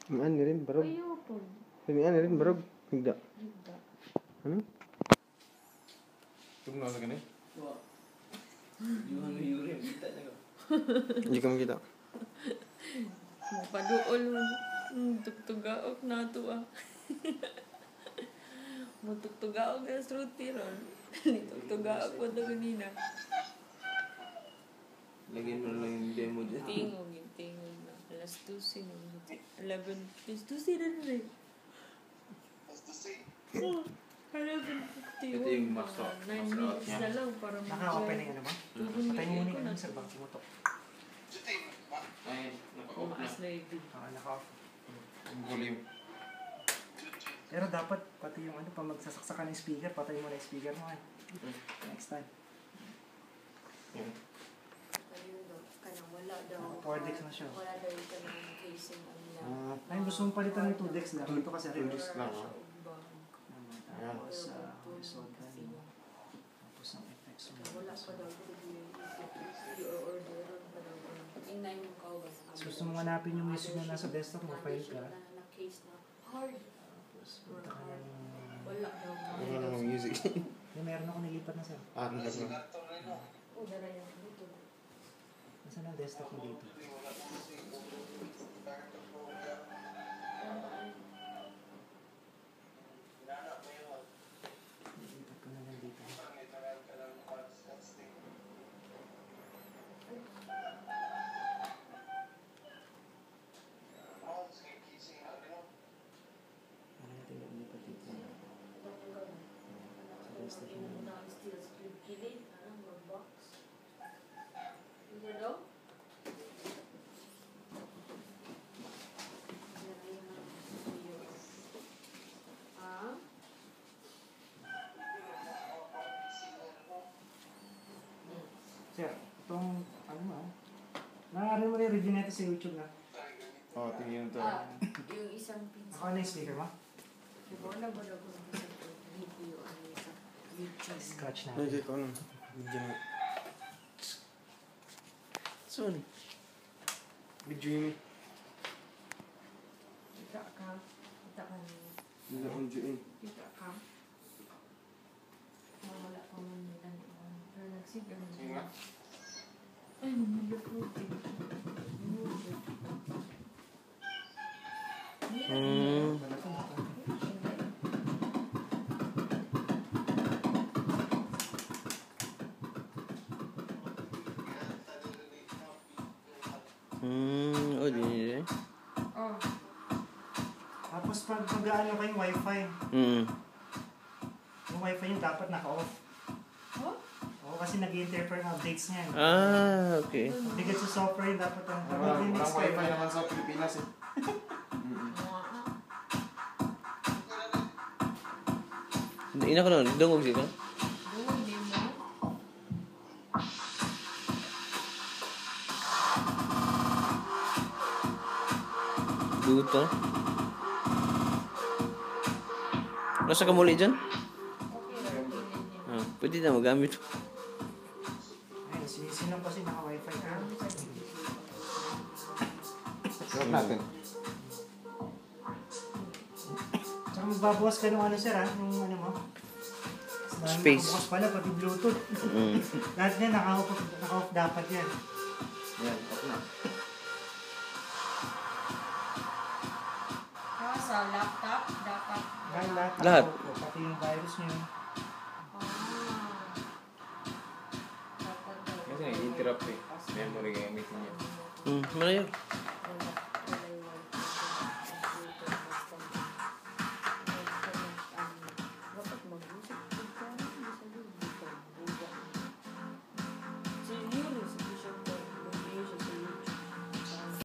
Ano rin, barog. Ayoko. Ano rin, barog. Higda. Higda. Ano? Tunggu na sa ganun. Wah. Yung yuri, kita na ko. Hindi ka makita. Paduol mo. Tugtugaok na ito ah. Tugtugaok na struti ron. Tugtugaok mo ito kanina. Lagyan mo lang yung demo dyan. Tingog na. Alas 12 na. 11. Alas 12 na rin. As the same. Oh, 11:51. Ito yung max out. 9 minutes na lang para Naka-open na yun naman? Patay mo muna yung sir, bang tumutok. Ay, naka-off na. Maas na yung video. Naka-off. Ang volume. Pero dapat, pati yung ano, pag magsasaksakan ng speaker, patay mo na yung speaker mo eh. Next time. Wala daw. 4 decks na siya. Wala daw yung kanang casing ang lang. Ay, gusto mong palitan ng 2 decks na. Ito kasi rin. Decks lang, ah. Tapos, horizontal. Tapos ang effects mo. Wala pa daw. I-orderan pa daw. Tingnan yung kauban. Gusto mong hanapin yung music na nasa desktop mo, file ka. Na-case na hard. Tapos, punta ka ng... Wala daw. Ano namang music? Meron ako nilipat na sir. Ano na ba? O, dara yung Bluetooth. Nasaan ang desktop mo dito? Nilipat ko na lang dito. Ano natin yung nilipat dito? Sa desktop mo. Steel strip kilid. Anong box? Ito daw? Ah? Sir, itong ano mo ah. Nakakaroon mo rin review natin sa YouTube na. Oh, tingin to. Yung isang pizza. Ako na yung speaker mo? Diba na ba daw kung isang video ano sa YouTube? Scratch na. Ay, ko ano. Video na. Saan? Video yun. Kita ka. Kita ka niyo. Hindi na video yun. Kita ka. Wala pa man nila. Pero nagsigang. Sige nga. Ay, nilulutin. Oh, di eh. Oh. Tapos pag ano kayong wifi, yung wifi nyo dapat naka-off. Oh? Oo, kasi nag-interfere ng updates niya. Okay. Bigat sa software yun, dapat ang Walang wifi naman sa Pilipinas eh. Ina ko nun, dungog siya ka? Hindi mo. Duto. Nasa ka muli dyan? Pwede na magamit. Ayun, sinong kasi naka-wifi ka. Sarap natin. Tsaka magbabawas ka ng ano sir ha, yung ano mo. Space. Nakabukas pala, pati Bluetooth. Lahat yan, naka-off dapat yan. Yan, off na. Sa laptop, dapat. Dahil lahat. Lahat. naka-off, pati yung virus nyo. Dapat daw. Kasi nag-interrupt eh. Memory gamitin niya. Malayo. Wala.